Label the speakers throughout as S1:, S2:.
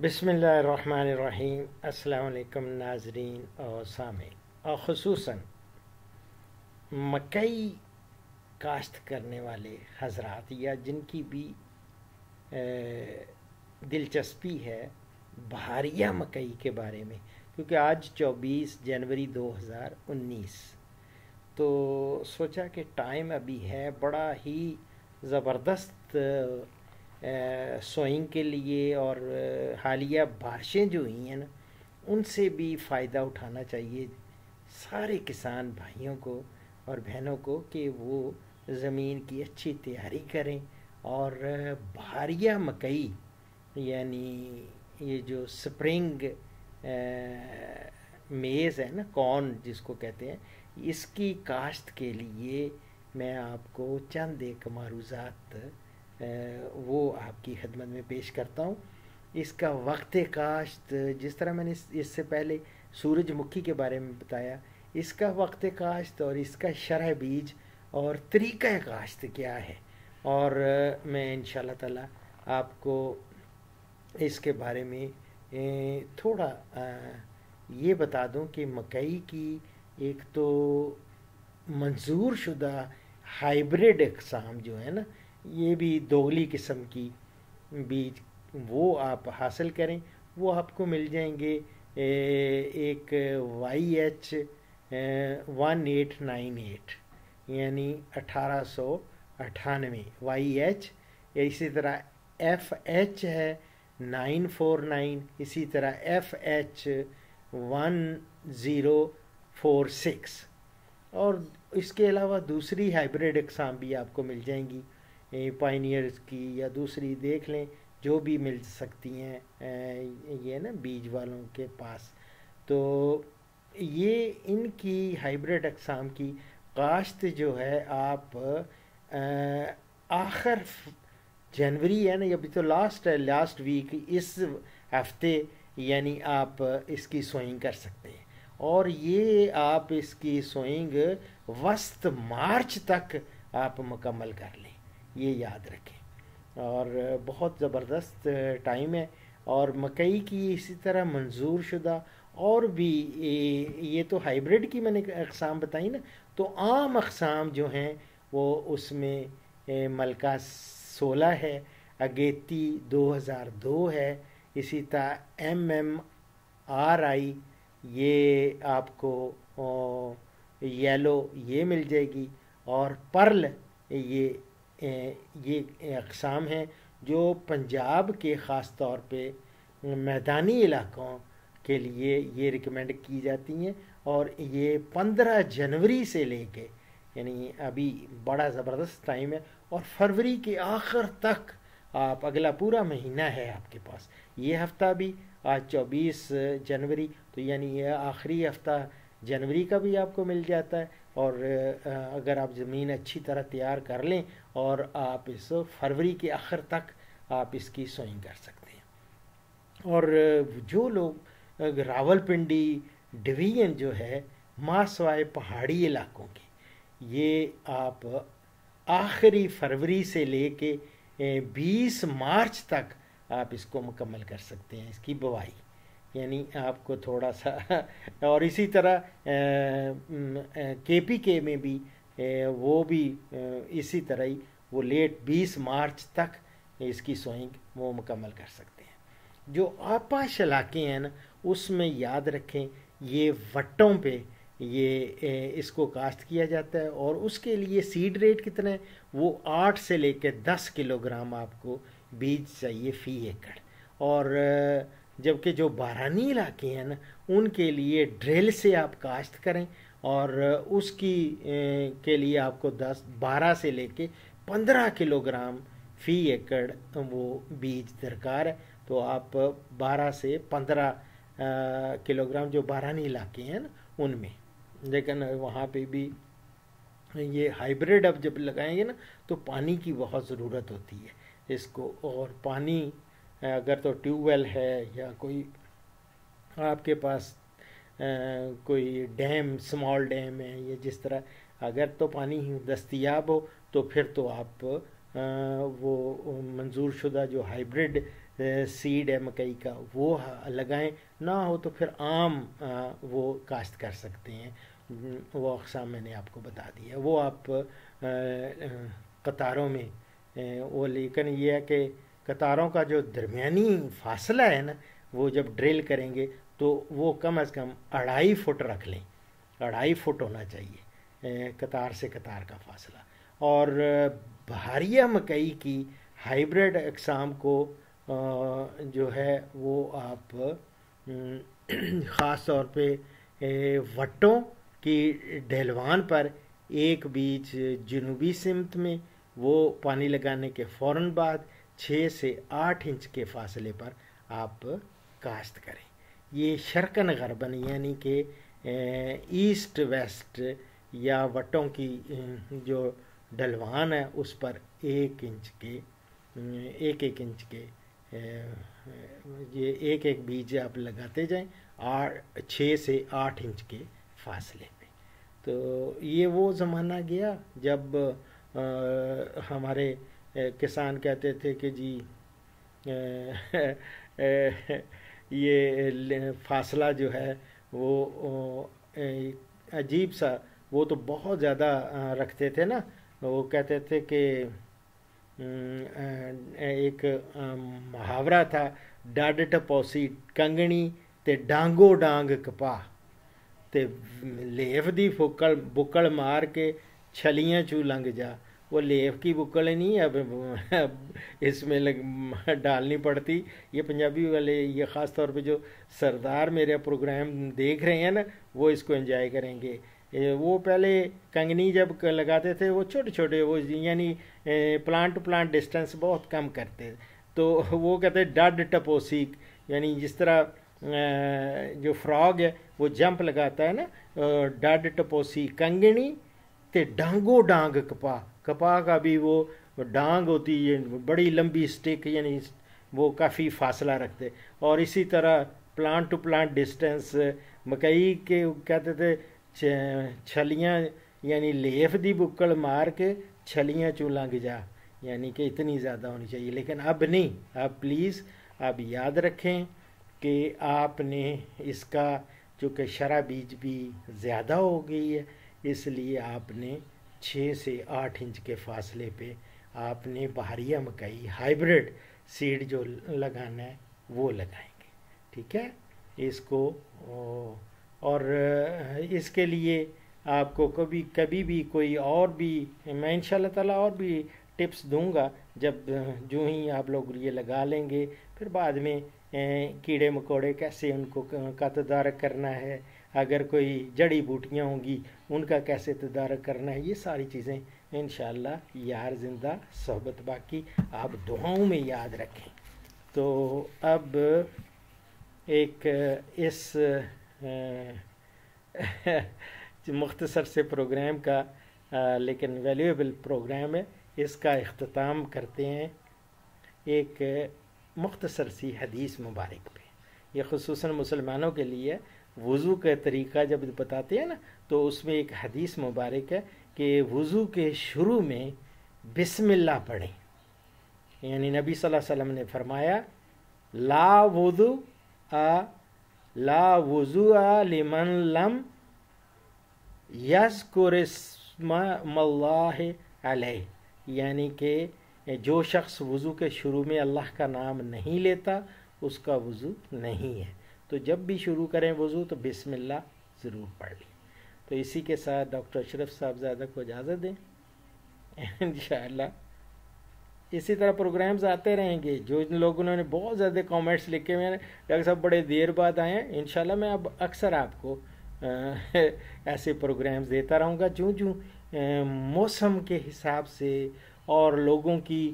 S1: بسم اللہ الرحمن الرحیم۔ السلام علیکم ناظرین اور سامعین، اور خصوصاً مکئی کاشت کرنے والے حضرات یا جن کی بھی دلچسپی ہے بہاریہ مکئی کے بارے میں، کیونکہ آج 24 جنوری 2019، تو سوچا کہ ٹائم ابھی ہے بڑا ہی زبردست سوئنگ کے لیے، اور حالیہ بارشیں جو ہوئی ہیں نا ان سے بھی فائدہ اٹھانا چاہیے سارے کسان بھائیوں کو اور بہنوں کو کہ وہ زمین کی اچھی تیاری کریں، اور بہاریہ مکئی یعنی یہ جو سپرنگ میز ہے نا، کارن جس کو کہتے ہیں، اس کی کاشت کے لیے میں آپ کو چند ایک معروضات وہ آپ کی خدمت میں پیش کرتا ہوں۔ اس کا وقت کاشت، جس طرح میں نے اس سے پہلے سورج مکھی کے بارے میں بتایا، اس کا وقت کاشت اور اس کا شرح بیج اور طریقہ کاشت کیا ہے، اور میں انشاءاللہ تعالی آپ کو اس کے بارے میں تھوڑا یہ بتا دوں کہ مکئی کی ایک تو منظور شدہ ہائیبریڈ اقسام جو ہے نا، یہ بھی دوگلی قسم کی بیج وہ آپ حاصل کریں، وہ آپ کو مل جائیں گے۔ ایک YH 1898 یعنی 1898 YH، اسی طرح FH ہے 949، اسی طرح FH 1046، اور اس کے علاوہ دوسری ہائیبریڈ اقسام بھی آپ کو مل جائیں گی، پائنیئرز کی یا دوسری دیکھ لیں جو بھی مل سکتی ہیں یہ نا بیج والوں کے پاس۔ تو یہ ان کی ہائیبریڈ اقسام کی کاشت جو ہے آپ آخر جنوری ہے نا، ابھی تو لاسٹ ویک اس ہفتے یعنی آپ اس کی سوئنگ کر سکتے ہیں، اور یہ آپ اس کی سوئنگ وسط مارچ تک آپ مکمل کر لیں، یہ یاد رکھیں، اور بہت زبردست ٹائم ہے۔ اور مکئی کی اسی طرح منظور شدہ اور بھی یہ تو ہائیبریڈ کی میں نے اقسام بتائی نا، تو عام اقسام جو ہیں وہ اس میں ملکہ 16 ہے، اگیتی 2002 ہے، اسی طرح MMRI یہ آپ کو یلو یہ مل جائے گی، اور پرل یہ اقسام ہیں جو پنجاب کے خاص طور پہ میدانی علاقوں کے لیے یہ ریکمینڈ کی جاتی ہیں، اور یہ 15 جنوری سے لے کے یعنی ابھی بڑا زبردست ٹائم ہے، اور فروری کے آخر تک آپ اگلا پورا مہینہ ہے آپ کے پاس۔ یہ ہفتہ بھی آج 24 جنوری، تو یعنی یہ آخری ہفتہ جنوری کا بھی آپ کو مل جاتا ہے، اور اگر آپ زمین اچھی طرح تیار کر لیں اور آپ اس فروری کے آخر تک آپ اس کی سوئنگ کر سکتے ہیں۔ اور جو لوگ راول پنڈی ڈویژن جو ہے ماسوائے پہاڑی علاقوں کے، یہ آپ آخری فروری سے لے کے 20 مارچ تک آپ اس کو مکمل کر سکتے ہیں، اس کی بوائی، یعنی آپ کو تھوڑا سا اور اسی طرح KPK میں بھی وہ بھی اسی طرح ہی وہ لیٹ 20 مارچ تک اس کی سوئنگ وہ مکمل کر سکتے ہیں۔ جو آپاش علاقے ہیں نا اس میں یاد رکھیں یہ وٹوں پہ یہ اس کو کاشت کیا جاتا ہے، اور اس کے لیے سیڈ ریٹ کتنا ہے، وہ 8 سے لے کے 10 کلو گرام آپ کو بیج چاہیے فی ایکڑ، اور جبکہ جو بارانی علاقے ہیں نا ان کے لیے ڈرل سے آپ کاشت کریں، اور اس کی کے لیے آپ کو 12 سے لے کے 15 کلو گرام فی ایکڑ وہ بیج درکار ہے، تو آپ 12 سے 15 کلو گرام جو بارانی علاقے ہیں نا ان میں، لیکن وہاں پہ بھی یہ ہائیبریڈ اب جب لگائیں گے نا تو پانی کی بہت ضرورت ہوتی ہے اس کو، اور پانی اگر تو ٹیوب ویل ہے یا کوئی آپ کے پاس کوئی ڈیم اسمال ڈیم ہے، یا جس طرح اگر تو پانی دستیاب ہو تو پھر تو آپ وہ منظور شدہ جو ہائیبرڈ سیڈ ہے مکئی کا وہ لگائیں، نہ ہو تو پھر عام وہ کاشت کر سکتے ہیں۔ وہ اقسام میں نے آپ کو بتا دیا، وہ آپ قطاروں میں وہ، لیکن یہ ہے کہ قطاروں کا جو درمیانی فاصلہ ہے نا، وہ جب ڈرل کریں گے تو وہ کم از کم 2.5 فٹ رکھ لیں، 2.5 فٹ ہونا چاہیے قطار سے قطار کا فاصلہ۔ اور بہاریہ مکئی کی ہائیبرڈ اقسام کو جو ہے وہ آپ خاص طور پہ وٹوں کی ڈھلوان پر ایک بیج جنوبی سمت میں، وہ پانی لگانے کے فوراً بعد 6 سے 8 انچ کے فاصلے پر آپ کاشت کریں۔ یہ شرقاً غرباً یعنی کہ ایسٹ ویسٹ یا وٹوں کی جو ڈھلوان ہے اس پر 1 انچ کے ایک انچ کے یہ ایک بیج آپ لگاتے جائیں 6 سے 8 انچ کے فاصلے پہ۔ تو یہ وہ زمانہ گیا جب ہمارے کسان کہتے تھے کہ جی یہ فاصلہ جو ہے وہ عجیب سا، وہ تو بہت زیادہ رکھتے تھے نا، وہ کہتے تھے کہ ایک محاورہ تھا، ڈاڈ ٹپوسی کنگنی تے ڈانگو ڈانگ کپا تے لیف دی بکل مار کے چھلیاں چو لنگ جا۔ وہ لیف کی بکل نہیں اب اس میں ڈالنی پڑتی۔ یہ پنجابی والے، یہ خاص طور پہ جو سردار میرے پروگرام دیکھ رہے ہیں نا، وہ اس کو انجوائے کریں گے۔ وہ پہلے کنگنی جب لگاتے تھے وہ چھوٹے چھوٹے، وہ یعنی پلانٹ ٹو پلانٹ ڈسٹینس بہت کم کرتے، تو وہ کہتے ڈڈ ٹپوسی، یعنی جس طرح جو فراگ ہے وہ جمپ لگاتا ہے نا، ڈڈ ٹپوسی کنگنی تے ڈانگو ڈانگ کپا، کپا کا بھی وہ ڈانگ ہوتی ہے بڑی لمبی سٹک، یعنی وہ کافی فاصلہ رکھتے۔ اور اسی طرح پلانٹ ٹو پلانٹ ڈسٹینس مکئی کے کہتے تھے چھلیاں، یعنی لیف دی بکل مار کے چھلیاں چو لنگ جا، یعنی کہ اتنی زیادہ ہونی چاہیے۔ لیکن اب نہیں، اب پلیز آپ یاد رکھیں کہ آپ نے اس کا چونکہ شرح بیج بھی زیادہ ہو گئی ہے، اس لیے آپ نے 6 سے 8 انچ کے فاصلے پہ آپ نے بہاریہ مکئی ہائیبرڈ سیڈ جو لگانا ہے وہ لگائیں گے، ٹھیک ہے اس کو۔ اور اس کے لیے آپ کو کبھی بھی کوئی اور بھی، میں انشاءاللہ تعالیٰ اور بھی ٹپس دوں گا جب جو ہی آپ لوگ یہ لگا لیں گے، پھر بعد میں کیڑے مکوڑے کیسے ان کو کا تدارک کرنا ہے، اگر کوئی جڑی بوٹیاں ہوں گی ان کا کیسے تدارک کرنا ہے، یہ ساری چیزیں انشاءاللہ یار زندہ صحبت باقی آپ دعاؤں میں یاد رکھیں۔ تو اب ایک اس مختصر سے پروگرام کا لیکن ویلیویبل پروگرام ہے، اس کا اختتام کرتے ہیں ایک مختصر سی حدیث مبارک پہ۔ یہ خصوصاً مسلمانوں کے لیے وضو کا طریقہ جب بتاتے ہیں نا، تو اس میں ایک حدیث مبارک ہے کہ وضو کے شروع میں بسم اللہ پڑھیں، یعنی نبی صلی اللہ علیہ وسلم نے فرمایا لا وضوء لمن لم یذکر اسم اللہ علیہ، یعنی کہ جو شخص وضو کے شروع میں اللہ کا نام نہیں لیتا اس کا وضو نہیں ہے۔ تو جب بھی شروع کریں وضو تو بسم اللہ ضرور پڑھ لیں۔ تو اسی کے ساتھ ڈاکٹر اشرف صاحبزادہ کو اجازت دیں، انشاءاللہ اسی طرح پروگرامز آتے رہیں گے۔ جو لوگوں نے بہت زیادہ کامنٹس لکھے ہوئے ہیں، ڈاکٹر صاحب بڑے دیر بعد آئے ہیں، انشاءاللہ میں اب اکثر آپ کو ایسے پروگرامز دیتا رہوں گا، جو موسم کے حساب سے اور لوگوں کی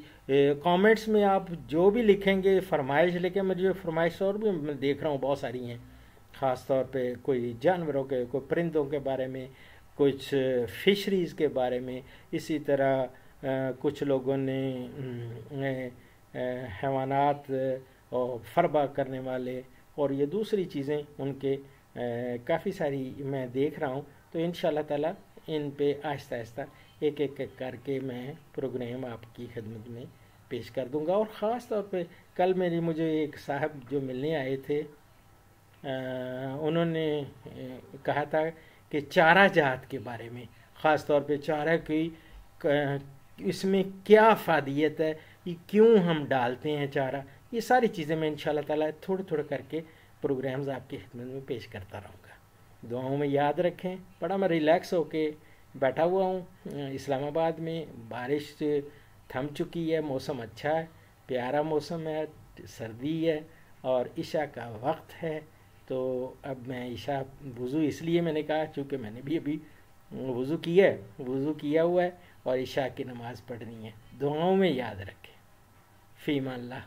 S1: کامنٹس میں آپ جو بھی لکھیں گے فرمائش لکھیں، مجھے فرمائش اور بھی میں دیکھ رہا ہوں بہت ساری ہیں، خاص طور پہ کوئی جانوروں کے، کوئی پرندوں کے بارے میں، کچھ فشریز کے بارے میں، اسی طرح کچھ لوگوں نے حیوانات اور فربا کرنے والے اور یہ دوسری چیزیں ان کے کافی ساری میں دیکھ رہا ہوں۔ تو انشاءاللہ تعالیٰ ان پہ آہستہ آہستہ ایک ایک کر کے میں پروگرام آپ کی خدمت میں پیش کر دوں گا. اور خاص طور پہ کل مجھے ایک صاحب جو ملنے آئے تھے انہوں نے کہا تھا کہ چارہ جات کے بارے میں، خاص طور پہ چارہ کی اس میں کیا افادیت ہے، یہ کیوں ہم ڈالتے ہیں چارہ، یہ ساری چیزیں میں انشاءاللہ تعالیٰ تھوڑے تھوڑے کر کے پروگرامز آپ کی خدمت میں پیش کرتا رہوں گا. دعاؤں میں یاد رکھیں. بڑا میں ریلیکس ہو کے بیٹھا ہوا ہوں اسلام آباد میں. بارش تھم چکی ہے، موسم اچھا ہے، پیارا موسم ہے، سردی ہے اور عشاء کا وقت ہے. تو اب میں عشاء وضو اس لیے میں نے کہا چونکہ میں نے بھی ابھی وضو کیا ہوا ہے اور عشاء کی نماز پڑھنی ہے. دعاؤں میں یاد رکھیں. فی امان اللہ.